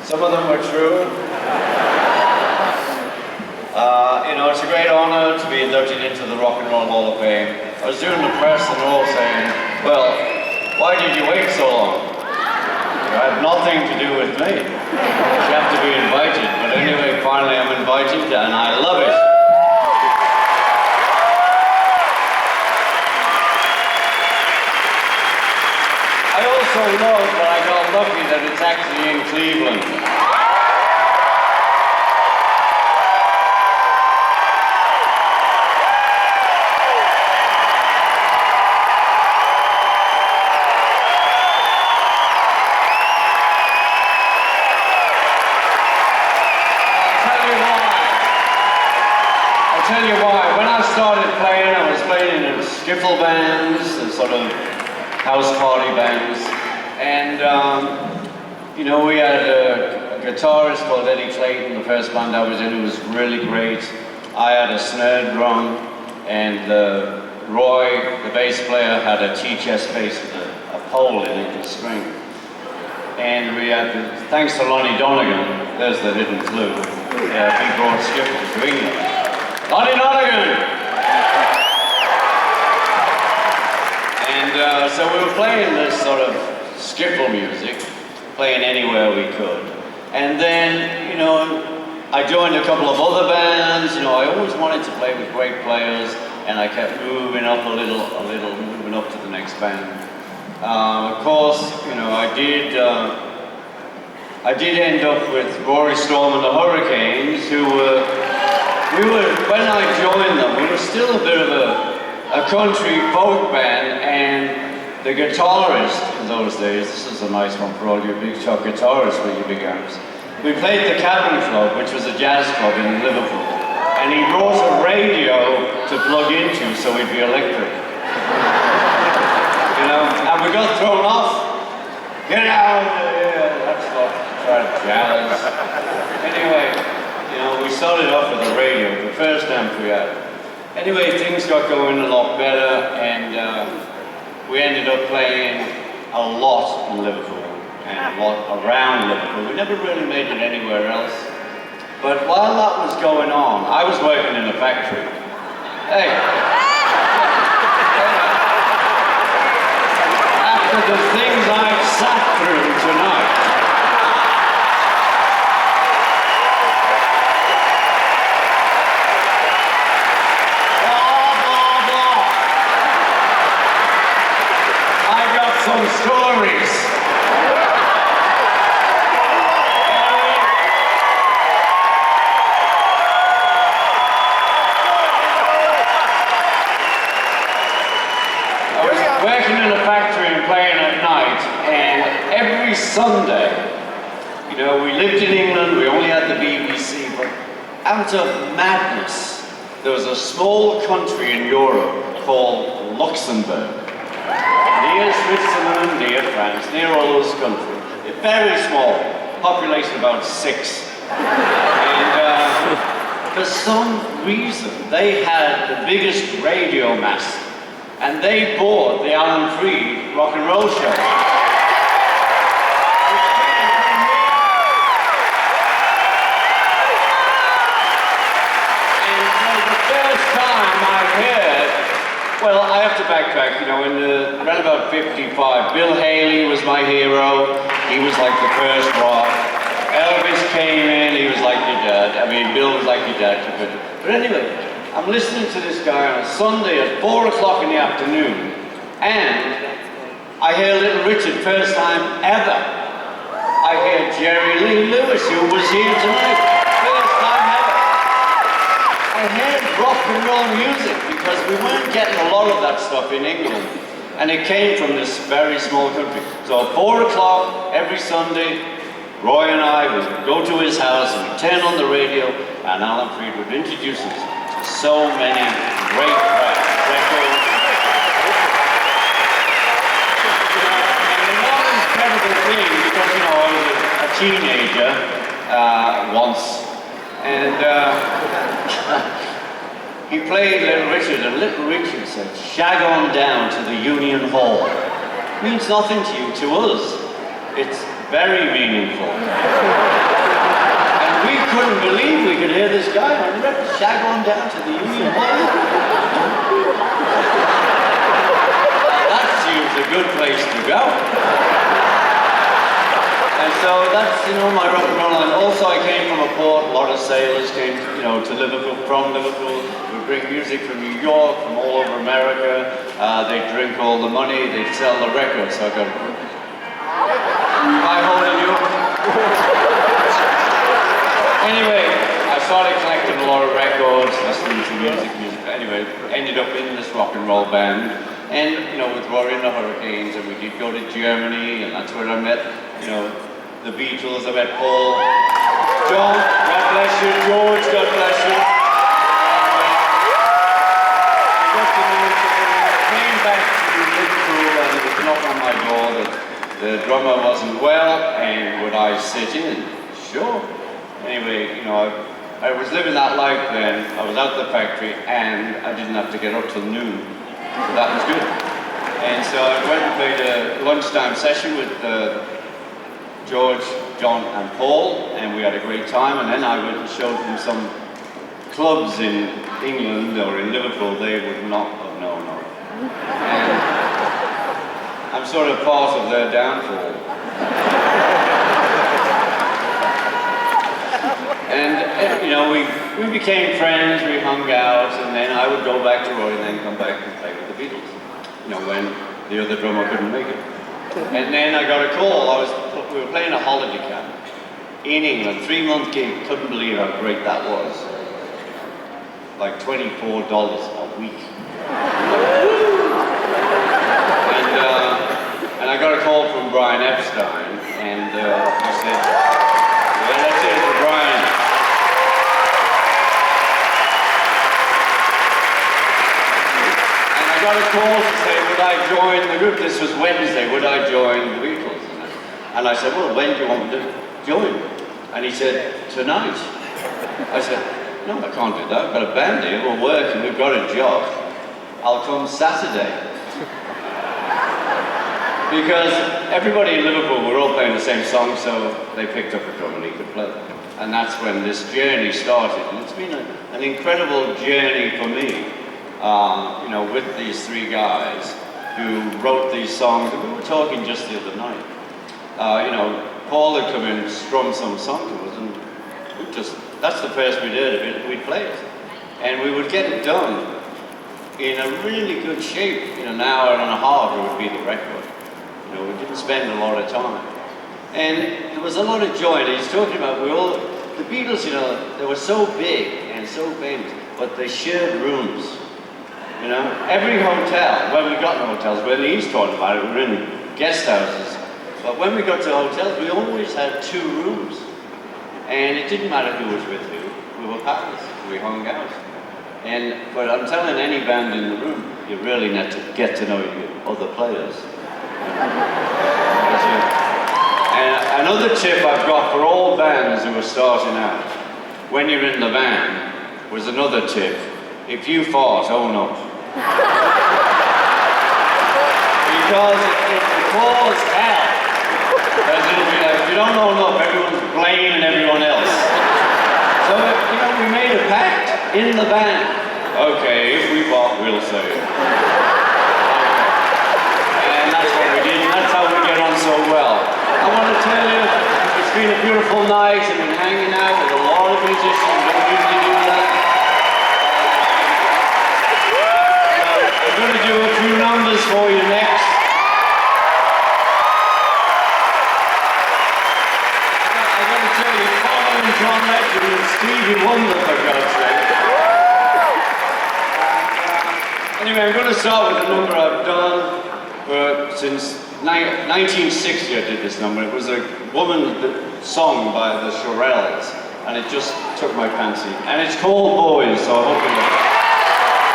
Some of them were true. You know, it's a great honor to be inducted into the Rock and Roll Hall of Fame. I was doing the press and all saying, well, why did you wait so long? It had nothing to do with me. You have to be invited. But anyway, finally I'm invited and I love it. I also love that I got lucky that it's actually in Cleveland. I'll tell you why. When I started playing, I was playing in skiffle bands and sort of house party bands, and you know, we had a guitarist called Eddie Clayton, the first band I was in, who was really great. I had a snare drum, and Roy, the bass player, had a T-chest bass with a pole in it, a string. And we had, thanks to Lonnie Donegan, there's the hidden clue, he brought skiffle to England. Lonnie Donegan! And so we were playing this sort of skiffle music, playing anywhere we could. And then, you know, I joined a couple of other bands. You know, I always wanted to play with great players, and I kept moving up a little, moving up to the next band. Of course, you know, I did end up with Rory Storm and the Hurricanes, who when I joined them, we were still a bit of a country folk band, and the guitarist in those days, this is a nice one for all you big shot guitarists with your big arms. We played the Cabin Club, which was a jazz club in Liverpool, and he brought a radio to plug into so we'd be electric. You know, and we got thrown off. Get out of here, that's what tried jazz. Anyway, you know, we started off with the radio, the first amp we had. Anyway, things got going a lot better, and we ended up playing a lot in Liverpool and a lot around Liverpool. We never really made it anywhere else. But while that was going on, I was working in a factory. Hey! After the things I've sat through tonight, some stories. I was working in a factory and playing at night, and every Sunday, you know, we lived in England, we only had the BBC, but out of madness, there was a small country in Europe called Luxembourg. Near Switzerland, near France, near all those countries. Very small, population about 6. And for some reason, they had the biggest radio mast, and they bought the Alan Freed rock and roll show. And for the first time I heard, well, I have to backtrack, you know, around about 55, Bill Haley was my hero. He was like the first rock. Elvis came in, he was like your dad. I mean, Bill was like your dad. But anyway, I'm listening to this guy on a Sunday at 4 o'clock in the afternoon, and I hear Little Richard, first time ever. I hear Jerry Lee Lewis, who was here tonight, first time ever. I heard rock and roll music because we weren't getting a lot of that stuff in England, and it came from this very small country. So at 4 o'clock every Sunday, Roy and I would go to his house and we'd turn on the radio, and Alan Freed would introduce us to so many great records. And the most incredible thing, because you know I was a teenager once, and he played Little Richard, and Little Richard said, "Shag on down to the Union Hall." Means nothing to you, to us. It's very meaningful. And we couldn't believe we could hear this guy on the record, shag on down to the Union Hall. That seems a good place to go. And so that's, my rock and roll. And also I came from a port, a lot of sailors came, to Liverpool, from Liverpool. We bring music from New York, from all over America. They drink all the money, they sell the records. So I go, hi, holding you. Anyway, I started collecting a lot of records, listening to music. Anyway, ended up in this rock and roll band. And, with Rory and the Hurricanes, and we did go to Germany, and that's where I met, the Beatles. I met Paul. John, God bless you. George, God bless you. Came back to Liverpool, and it was a knock on my door that the drummer wasn't well, and would I sit in? Sure. Anyway, I was living that life then. I was out the factory, and I didn't have to get up till noon. So that was good. And so I went and played a lunchtime session with George, John and Paul, and we had a great time. And then I went and showed them some clubs in England or in Liverpool they would not have known of. And I'm sort of part of their downfall. And we became friends, we hung out, and then I would go back to Roy and then come back and play with the Beatles, when the other drummer couldn't make it. And then I got a call, we were playing a holiday camp in England, 3-month gig, couldn't believe how great that was. Like $24 a week. And I got a call from Brian Epstein, and he said, well, that's it for Brian. I got a call to say, would I join the group? This was Wednesday, would I join the Beatles? And I said, well, when do you want me to join? And he said, tonight. I said, no, I can't do that. I've got a band here, we're working, we've got a job. I'll come Saturday. Because everybody in Liverpool were all playing the same song, so they picked up a drum and he could play. And that's when this journey started. And it's been an incredible journey for me. With these three guys who wrote these songs. We were talking just the other night. Paul had come in and strummed some song to us, and that's the first we'd heard of it, we'd play it. And we would get it done in a really good shape. In an hour and a half, it would be the record. We didn't spend a lot of time. And there was a lot of joy. And he's talking about, the Beatles, they were so big and so famous, but they shared rooms. Every hotel, when we got in hotels, when he's talking about it, we were in guest houses. But when we got to hotels, we always had 2 rooms. And it didn't matter who was with who, we were pals, we hung out. But I'm telling any band in the room, you really need to get to know your other players. And another tip I've got for all bands who are starting out, when you're in the band, was another tip. If you fart, own up. Because it will cause hell. If you don't own up, everyone's blaming everyone else. So, we made a pact in the band. Okay, if we fart, we'll say it. And that's what we did, and that's how we get on so well. I want to tell you, it's been a beautiful night, and been hanging out with a lot of musicians. Don't usually do that. I'm going to do a few numbers for you next. I'm going to tell you, following John Legend and Stevie Wonder, for God's sake. Anyway, I'm going to start with a number I've done since 1960. I did this number. It was a woman song by the Shirelles, and it just took my fancy. And it's called Boys, so I hope you like it.